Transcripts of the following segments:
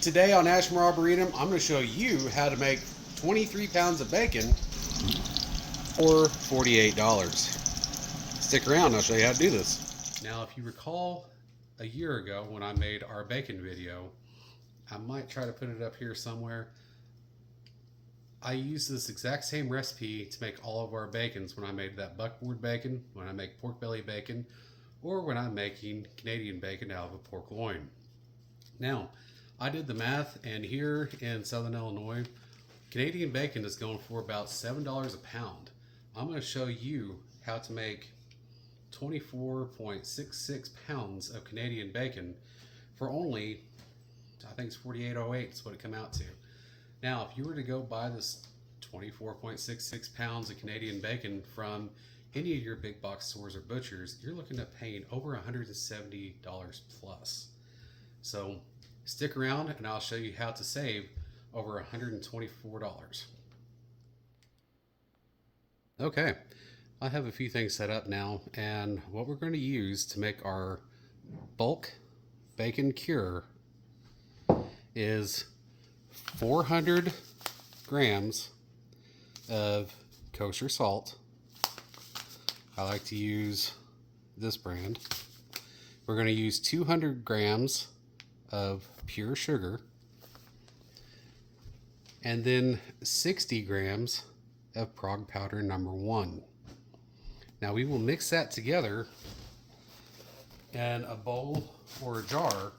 Today on Ashmore Arboretum, I'm going to show you how to make 23 pounds of bacon for $48. Stick around, I'll show you how to do this. Now, if you recall a year ago when I made our bacon video, I might try to put it up here somewhere. I used this exact same recipe to make all of our bacons when I made that buckboard bacon, when I make pork belly bacon, or when I'm making Canadian bacon out of a pork loin. Now, I did the math, and here in Southern Illinois, Canadian bacon is going for about $7 a pound. I'm going to show you how to make 24.66 pounds of Canadian bacon for only, I think it's $48.08 is what it come out to. Now, if you were to go buy this 24.66 pounds of Canadian bacon from any of your big box stores or butchers, you're looking at paying over $170 plus. So stick around and I'll show you how to save over $124. Okay, I have a few things set up now, and what we're going to use to make our bulk bacon cure is 400 grams of kosher salt. I like to use this brand. We're going to use 200 grams of pure sugar, and then 60 grams of prog powder number 1. Now we will mix that together in a bowl or a jar,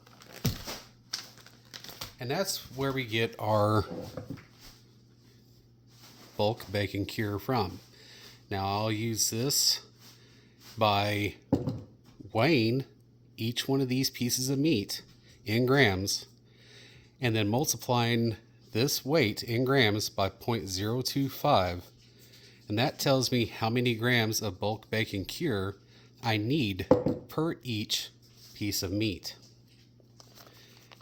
and that's where we get our bulk bacon cure from. Now I'll use this by weighing each one of these pieces of meat in grams and then multiplying this weight in grams by 0.025, and that tells me how many grams of bulk bacon cure I need per each piece of meat.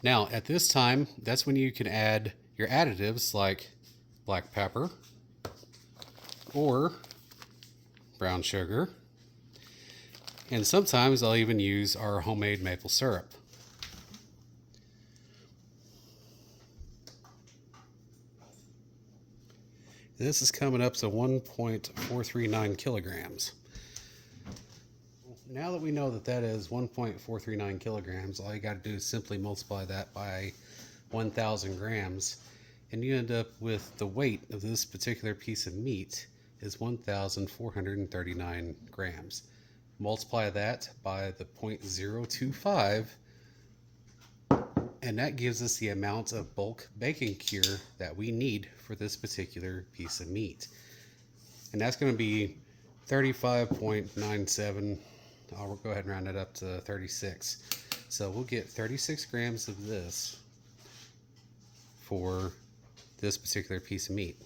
Now at this time, that's when you can add your additives like black pepper or brown sugar, and sometimes I'll even use our homemade maple syrup. This is coming up to 1.439 kilograms. Now that we know that that is 1.439 kilograms, all you got to do is simply multiply that by 1,000 grams, and you end up with the weight of this particular piece of meat is 1,439 grams. Multiply that by the 0.025, and that gives us the amount of bulk bacon cure that we need for this particular piece of meat. And that's going to be 35.97. I'll go ahead and round it up to 36. So we'll get 36 grams of this for this particular piece of meat.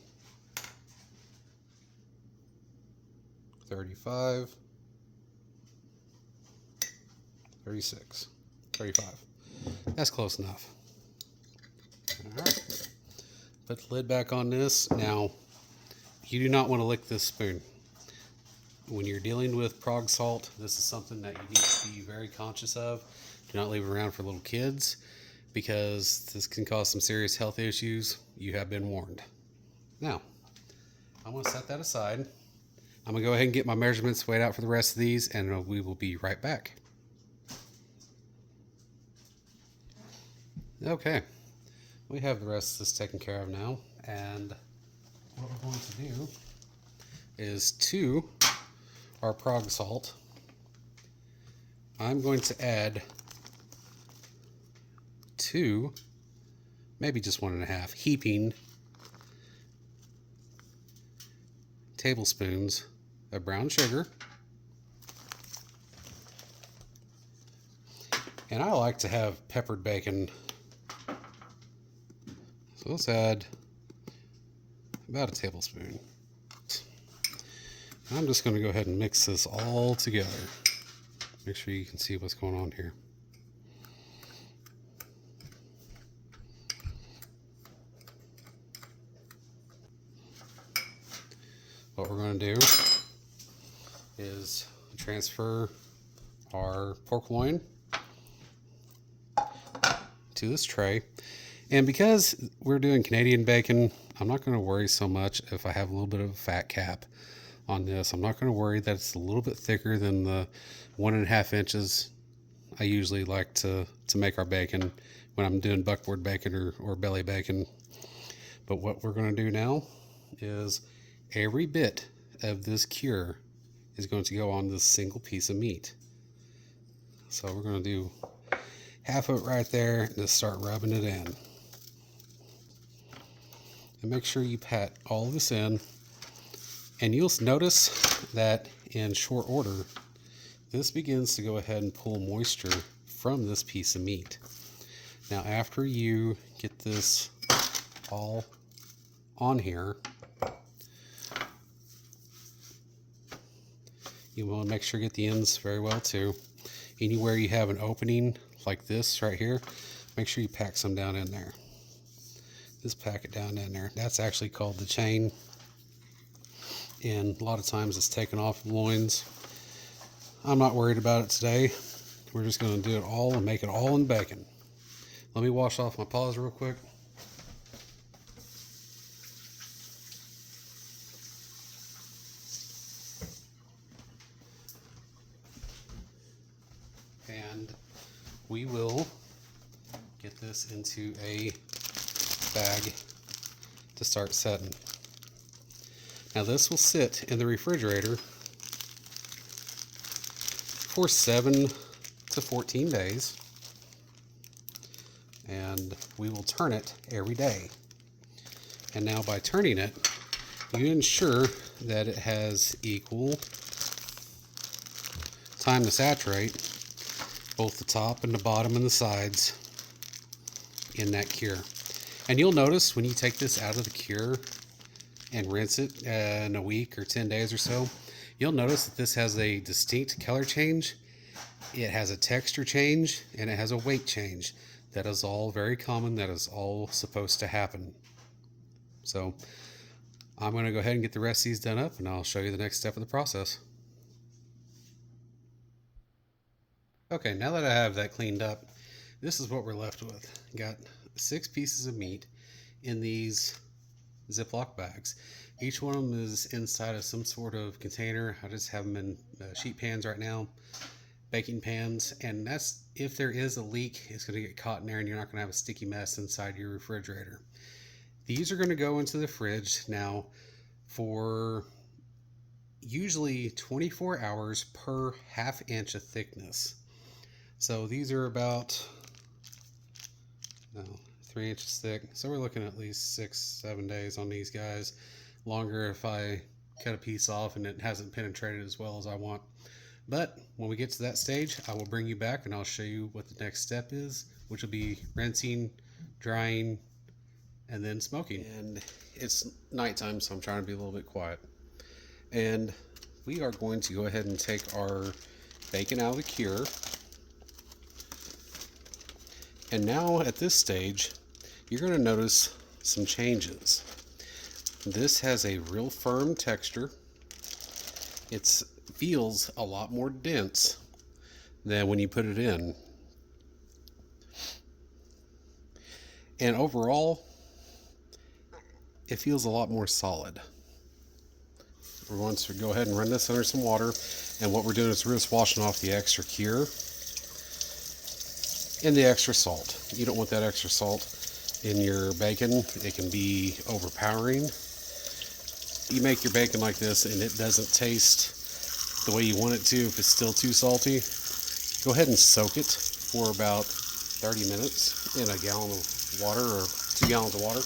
35, 36, 35. That's close enough. All right. Put the lid back on this. Now, you do not want to lick this spoon. When you're dealing with prog salt, this is something that you need to be very conscious of. Do not leave it around for little kids, because this can cause some serious health issues. You have been warned. Now, I'm going to set that aside. I'm going to go ahead and get my measurements weighed out for the rest of these, and we will be right back. Okay, we have the rest of this taken care of now, and what we're going to do is to our prog salt, I'm going to add 2, maybe just 1.5 heaping tablespoons of brown sugar, and I like to have peppered bacon. So let's add about a tablespoon. I'm just going to go ahead and mix this all together. Make sure you can see what's going on here. What we're going to do is transfer our pork loin to this tray, And because we're doing Canadian bacon, I'm not going to worry so much if I have a little bit of a fat cap on this. I'm not going to worry that it's a little bit thicker than the 1.5 inches I usually like to make our bacon when I'm doing buckboard bacon or belly bacon. But what we're going to do now is every bit of this cure is going to go on this single piece of meat. So we're going to do half of it right there and just start rubbing it in. And make sure you pat all of this in. And you'll notice that in short order, this begins to go ahead and pull moisture from this piece of meat. Now, after you get this all on here, you want to make sure you get the ends very well too. Anywhere you have an opening like this right here, make sure you pack some down in there. Just pack it down in there. That's actually called the chain, and a lot of times it's taken off loins. I'm not worried about it today. We're just going to do it all and make it all in bacon. Let me wash off my paws real quick. And we will get this into a bag to start setting. Now this will sit in the refrigerator for 7 to 14 days, and we will turn it every day. And now by turning it, you ensure that it has equal time to saturate both the top and the bottom and the sides in that cure. And you'll notice when you take this out of the cure and rinse it in a week or 10 days or so, you'll notice that this has a distinct color change, it has a texture change, and it has a weight change. That is all very common. That is all supposed to happen. So I'm going to go ahead and get the rest of these done up, and I'll show you the next step of the process. Okay, now that I have that cleaned up, this is what we're left with. Got 6 pieces of meat in these Ziploc bags. Each one of them is inside of some sort of container. I just have them in sheet pans right now, baking pans, and that's if there is a leak, it's going to get caught in there and you're not going to have a sticky mess inside your refrigerator. These are going to go into the fridge now for usually 24 hours per 1/2 inch of thickness. So these are about 3 inches thick. So we're looking at least 6-7 days on these guys. Longer if I cut a piece off and it hasn't penetrated as well as I want. But when we get to that stage, I will bring you back and I'll show you what the next step is, which will be rinsing, drying, and then smoking. And it's nighttime, so I'm trying to be a little bit quiet. And we are going to go ahead and take our bacon out of the cure. And now at this stage, you're going to notice some changes. This has a real firm texture. It feels a lot more dense than when you put it in. And overall, it feels a lot more solid. We're going to go ahead and run this under some water. And what we're doing is we're just washing off the extra cure and the extra salt. You don't want that extra salt in your bacon. It can be overpowering. You make your bacon like this and it doesn't taste the way you want it to if it's still too salty. Go ahead and soak it for about 30 minutes in a gallon of water or 2 gallons of water.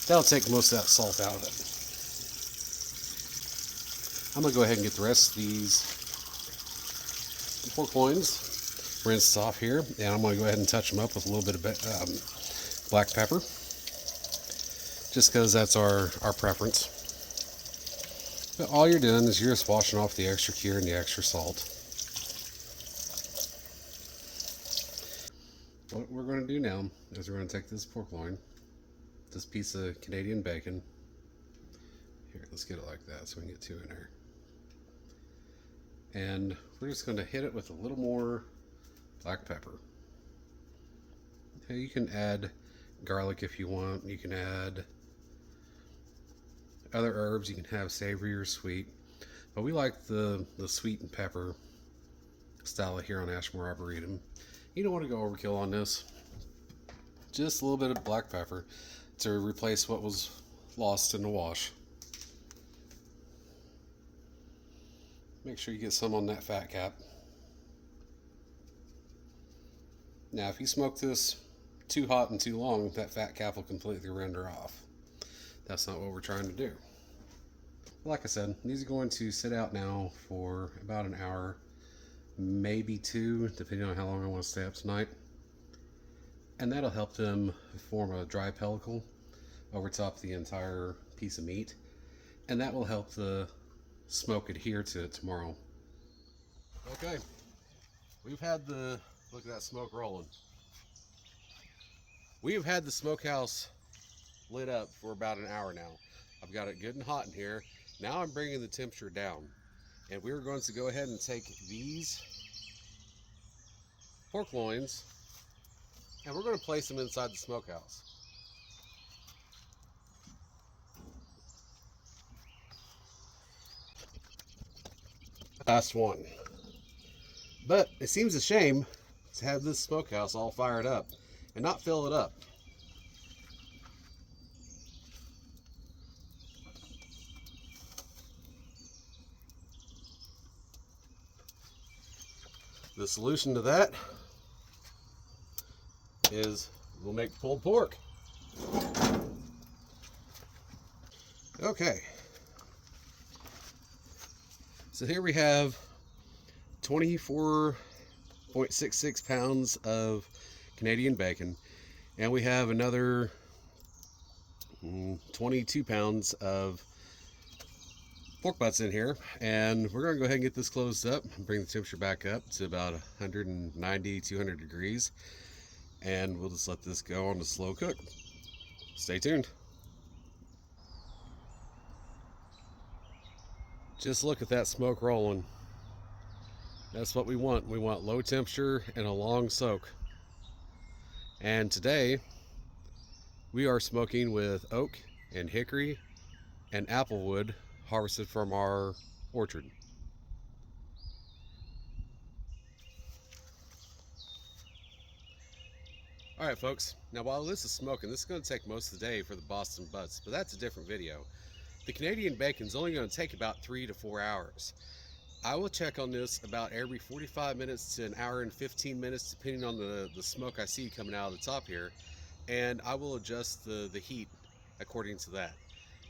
That'll take most of that salt out of it. I'm going to go ahead and get the rest of these pork loins rinsed off here, and I'm going to go ahead and touch them up with a little bit of black pepper, just because that's our preference. But all you're doing is you're just washing off the extra cure and the extra salt. What we're going to do now is we're going to take this pork loin, this piece of Canadian bacon. Here, let's get it like that so we can get 2 in there. And we're just going to hit it with a little more black pepper. You can add garlic if you want. You can add other herbs. You can have savory or sweet. But we like the sweet and pepper style here on Ashmore Arboretum. You don't want to go overkill on this. Just a little bit of black pepper to replace what was lost in the wash. Make sure you get some on that fat cap. Now, if you smoke this too hot and too long, that fat cap will completely render off. That's not what we're trying to do. Like I said, these are going to sit out now for about an hour, maybe 2, depending on how long I want to stay up tonight. And that'll help them form a dry pellicle over top the entire piece of meat. And that will help the smoke adhere to it tomorrow. Okay, we've had the, look at that smoke rolling. We have had the smokehouse lit up for about an hour now. I've got it good and hot in here. Now I'm bringing the temperature down. And we're going to go ahead and take these pork loins and we're going to place them inside the smokehouse. Last one. But it seems a shame to have this smokehouse all fired up and not fill it up. The solution to that is we'll make pulled pork. Okay. So here we have 24.66 pounds of Canadian bacon, and we have another 22 pounds of pork butts in here, and we're going to go ahead and get this closed up and bring the temperature back up to about 190, 200 degrees, and we'll just let this go on to slow cook. Stay tuned. Just look at that smoke rolling. That's what we want. We want low temperature and a long soak. And today we are smoking with oak and hickory and applewood harvested from our orchard. All right, folks. Now, while this is smoking, this is going to take most of the day for the Boston butts, but that's a different video. The Canadian bacon is only going to take about 3 to 4 hours. I will check on this about every 45 minutes to an hour and 15 minutes, depending on the smoke I see coming out of the top here, and I will adjust the heat according to that.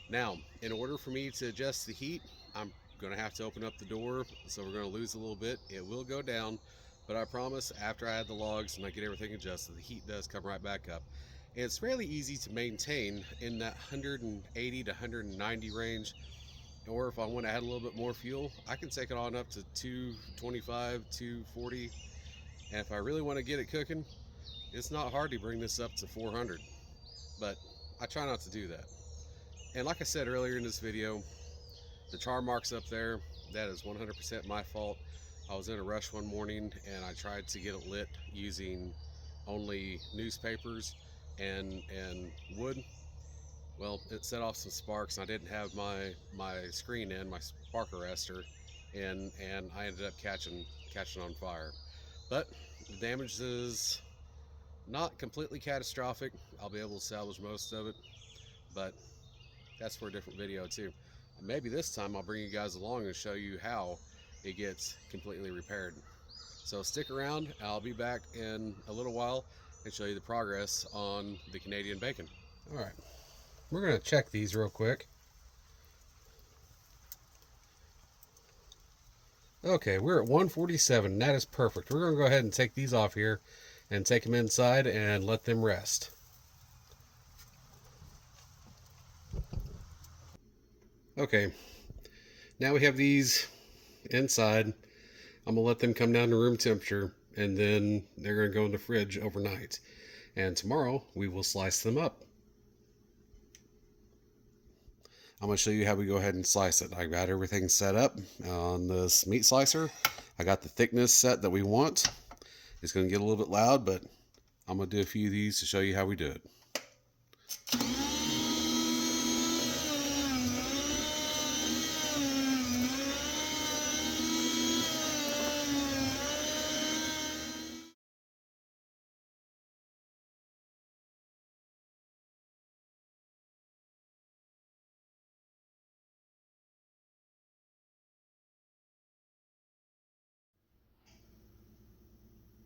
Now, in order for me to adjust the heat, I'm going to have to open up the door, so we're going to lose a little bit. It will go down, but I promise after I add the logs and I get everything adjusted, the heat does come right back up. And it's fairly easy to maintain in that 180 to 190 range, or if I want to add a little bit more fuel, I can take it on up to 225, 240, and if I really want to get it cooking, it's not hard to bring this up to 400, but I try not to do that. And like I said earlier in this video, the char marks up there, that is 100% my fault. I was in a rush one morning and I tried to get it lit using only newspapers and wood. Well, it set off some sparks and I didn't have my screen in, my spark arrestor, and I ended up catching on fire. But the damage is not completely catastrophic. I'll be able to salvage most of it, but that's for a different video too. Maybe this time I'll bring you guys along and show you how it gets completely repaired. So stick around, I'll be back in a little while and show you the progress on the Canadian bacon. All right, we're going to check these real quick. Okay, we're at 147. That is perfect. We're going to go ahead and take these off here and take them inside and let them rest. Okay, now we have these inside. I'm going to let them come down to room temperature, and then they're going to go in the fridge overnight. And tomorrow we will slice them up. I'm going to show you how we go ahead and slice it. I got everything set up on this meat slicer. I got the thickness set that we want. It's going to get a little bit loud, but I'm going to do a few of these to show you how we do it.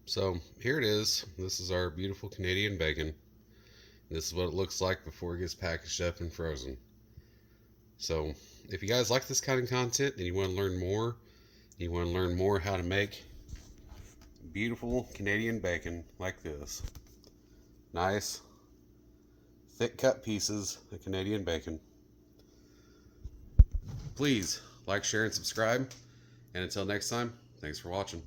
So here it is. This is our beautiful Canadian bacon. This is what it looks like before it gets packaged up and frozen. So if you guys like this kind of content and you want to learn more, how to make beautiful Canadian bacon like this, nice thick cut pieces of Canadian bacon, please like, share, and subscribe. And until next time, thanks for watching.